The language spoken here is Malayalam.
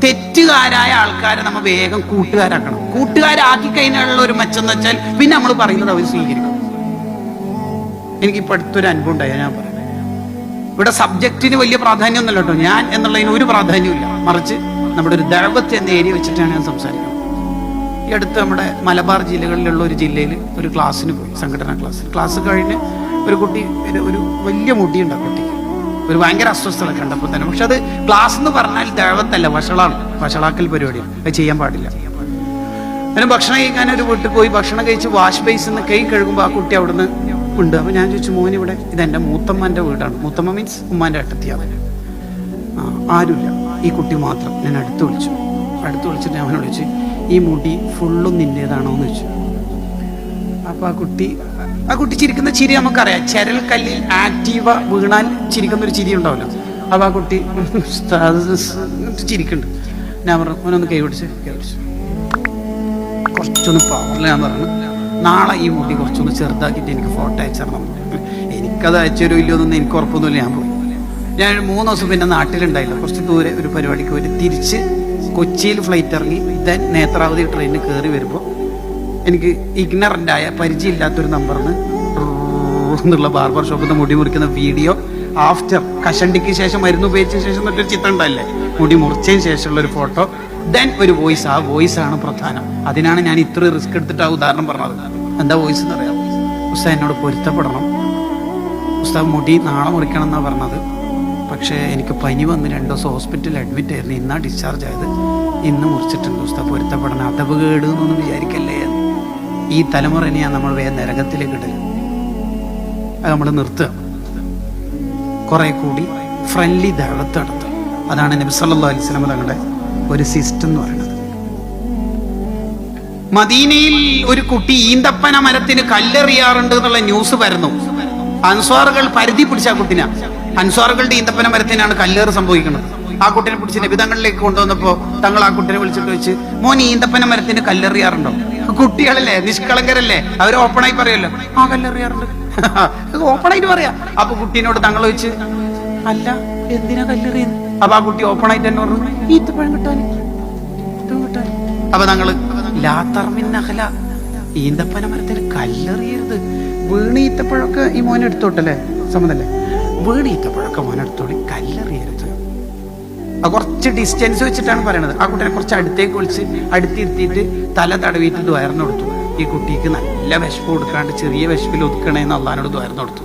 തെറ്റുകാരായ ആൾക്കാരെ നമ്മൾ വേഗം കൂട്ടുകാരാക്കണം. കൂട്ടുകാരാക്കി കഴിഞ്ഞാലുള്ള ഒരു മെച്ചം എന്ന് വെച്ചാൽ പിന്നെ നമ്മൾ പറയുന്നത് അവർ സ്വീകരിക്കും. എനിക്കിപ്പോൾ അടുത്തൊരു അനുഭവം ഉണ്ടായി, ഞാൻ പറയാം. ഇവിടെ സബ്ജക്റ്റിന് വലിയ പ്രാധാന്യമൊന്നുമില്ല കേട്ടോ, ഞാൻ എന്നുള്ളതിന് ഒരു പ്രാധാന്യമില്ല, മറിച്ച് നമ്മുടെ ഒരു ദഅവത്ത് എന്ന ഏരിയ വെച്ചിട്ടാണ് ഞാൻ സംസാരിക്കുന്നത്. ഈ അടുത്ത് നമ്മുടെ മലബാർ ജില്ലകളിലുള്ള ഒരു ജില്ലയിൽ ഒരു ക്ലാസ്സിന് പോയി, സംഘടനാ ക്ലാസ് കഴിഞ്ഞ് ഒരു കുട്ടി, ഒരു വലിയ മുടിയുണ്ട് ആ കുട്ടിക്ക്, ഒരു ഭയങ്കര അസ്വസ്ഥത കണ്ടപ്പോൾ തന്നെ. പക്ഷെ അത് ക്ലാസ് എന്ന് പറഞ്ഞാൽ ദഅവത്തല്ല, വഷളാക്കൽ പരിപാടിയാണ്, അത് ചെയ്യാൻ പാടില്ല. അതിന് ഭക്ഷണം കഴിക്കാൻ ഒരു വീട്ടിൽ പോയി ഭക്ഷണം കഴിച്ച് വാഷ് ബേസിൽ നിന്ന് കൈ കഴുകുമ്പോൾ ആ കുട്ടി അവിടുന്ന് ഉണ്ട്. അപ്പോൾ ഞാൻ ചോദിച്ചു, മോന് ഇവിടെ, ഇതെൻ്റെ മൂത്തമ്മൻ്റെ വീടാണ്. മൂത്തമ്മ മീൻസ് ഉമ്മാൻ്റെ ഏട്ടത്തിയാണ്. ആരുമില്ല, ഈ കുട്ടി മാത്രം. ഞാൻ അടുത്ത് വിളിച്ചിട്ട് ഞാൻ അവനോട് ചോദിച്ചു, ഈ മുടി ഫുള്ളും നിൻ്റേതാണോ എന്ന് ചോദിച്ചു. അപ്പോൾ ആ കുട്ടി ചിരിക്കുന്ന ചിരി നമുക്കറിയാം, ചരൽ കല്ലിൽ ആക്റ്റീവ വീണാൽ ചിരിക്കുന്നൊരു ചിരി ഉണ്ടാവല്ലോ. അപ്പോൾ ആ കുട്ടി ചിരിക്കുന്നുണ്ട്. ഞാൻ പറഞ്ഞു, അവനൊന്ന് കൈ പിടിച്ച് കുറച്ചൊന്ന് പവറിൽ ഞാൻ പറഞ്ഞു, നാളെ ഈ മുടി കുറച്ചൊന്ന് ചെറുതാക്കിയിട്ട് എനിക്ക് ഫോട്ടോ അയച്ചിടണം. എനിക്കത് അയച്ചൊരു ഇല്ലയൊന്നും എനിക്ക് ഉറപ്പൊന്നുമില്ല. ഞാൻ പോയി. ഞാൻ 3 ദിവസം പിന്നെ നാട്ടിലുണ്ടായില്ല, കുറച്ച് ദൂരെ ഒരു പരിപാടിക്ക് പോയിട്ട് തിരിച്ച് കൊച്ചിയിൽ ഫ്ലൈറ്റ് ഇറങ്ങി ദെൻ നേത്രാവതി ട്രെയിനിൽ കയറി വരുമ്പോൾ എനിക്ക് ഇഗ്നറൻ്റായ പരിചയമില്ലാത്തൊരു നമ്പറിന് എന്നുള്ള ബാർബർ ഷോപ്പിൽ നിന്ന് മുടി മുറിക്കുന്ന വീഡിയോ ആഫ്റ്റർ കഷണ്ടിക്ക് ശേഷം മരുന്ന് ഉപയോഗിച്ച ശേഷം എന്നൊരു ചിത്രം ഉണ്ടായില്ലേ, മുടി മുറിച്ചതിന് ശേഷമുള്ള ഒരു ഫോട്ടോ, ദെൻ ഒരു വോയിസ്. ആ വോയിസ് ആണ് പ്രധാനം. അതിനാണ് ഞാൻ ഇത്ര റിസ്ക് എടുത്തിട്ട് ആ ഉദാഹരണം പറഞ്ഞത്. എന്താ വോയിസ് എന്ന് പറയാം, ഉസ്താദ് എന്നോട് പൊരുത്തപ്പെടണം, ഉസ്താദ് മുടി നാളെ മുറിക്കണം എന്നാണ് പറഞ്ഞത്, പക്ഷേ എനിക്ക് പനി വന്ന് 2 ദിവസം ഹോസ്പിറ്റലിൽ അഡ്മിറ്റ് ആയിരുന്നു, ഇന്നാ ഡിസ്ചാർജ് ആയത്, ഇന്ന് മുറിച്ചിട്ടുണ്ട് ഉസ്താദ്, പൊരുത്തപ്പെടണം, അതവ് കേട് എന്നൊന്നും വിചാരിക്കല്ലേ. ഈ തലമുറനെയാണ് നമ്മൾ വേഗം നരകത്തിലേക്ക് ഇടല്. അത് നമ്മൾ നിർത്തുക, കുറെ കൂടി ഫ്രണ്ട്ലി ദഅവത്ത് നടത്തുക. അതാണ് നബി സല്ലല്ലാഹു അലൈഹി വസല്ലം തങ്ങളുടെ ഒരു സിസ്റ്റം എന്ന് പറയുന്നത്. മദീനയിൽ ഒരു കുട്ടി ഈന്തപ്പന മരത്തിന് കല്ലെറിയാറുണ്ട് എന്നുള്ള ന്യൂസ് വരുന്നു. അൻസ്വാറുകൾ പരിധി പിടിച്ച ആ കുട്ടിനെ, അൻസ്വാറുകളുടെ ഈന്തപ്പന മരത്തിനാണ് കല്ലേറ് സംഭവിക്കുന്നത്. ആ കുട്ടിനെ പിടിച്ച് നബി തങ്ങളിലേക്ക് കൊണ്ടുവന്നപ്പോൾ തങ്ങൾ ആ കുട്ടിനെ വിളിച്ചിട്ട് വെച്ച്, മോൻ ഈന്തപ്പന മരത്തിന് കല്ലെറിയാറുണ്ടോ? കുട്ടികളല്ലേ, നിഷ്കളങ്കരല്ലേ, അവർ ഓപ്പണായി പറയുമല്ലോ, ആ കല്ലെറിയാറുണ്ട്, ഓപ്പണായിട്ട് പറയാ. അപ്പൊ കുട്ടീനോട് തങ്ങൾ വെച്ച്, അല്ല എന്തിനാ കല്ലെറിയുന്നത്? അപ്പൊ ആ കുട്ടി ഓപ്പണായിട്ട് തന്നെ പറഞ്ഞു, ഈത്തപ്പഴം കിട്ടാൻ. അപ്പൊ തങ്ങള് ലാത്തർമിന്നഹല, ഈന്തപ്പന മരത്തിന് കല്ലെറിയരുത്, വീണ് ഈത്തപ്പഴമൊക്കെ ഈ മോനെ എടുത്തോട്ടല്ലേ, സമ്മതല്ലേ, വീണ് ഈത്തപ്പഴമൊക്കെ മോനെ എടുത്തോളി, കല്ലെറിയരുത്. കുറച്ച് ഡിസ്റ്റൻസ് വെച്ചിട്ടാണ് പറയണത്. ആ കുട്ടിനെ കുറച്ച് അടുത്തേക്ക് വിളിച്ച് അടുത്തിരുത്തിയിട്ട് തല തടവിയിട്ട് ദ്വാരം കൊടുത്തു. ഈ കുട്ടിക്ക് നല്ല വിശപ്പ് കൊടുക്കാണ്ട് ചെറിയ വിശപ്പിൽ ഒതുക്കണേന്ന് അള്ളാഹിനോട് ദ്വാരം കൊടുത്തു.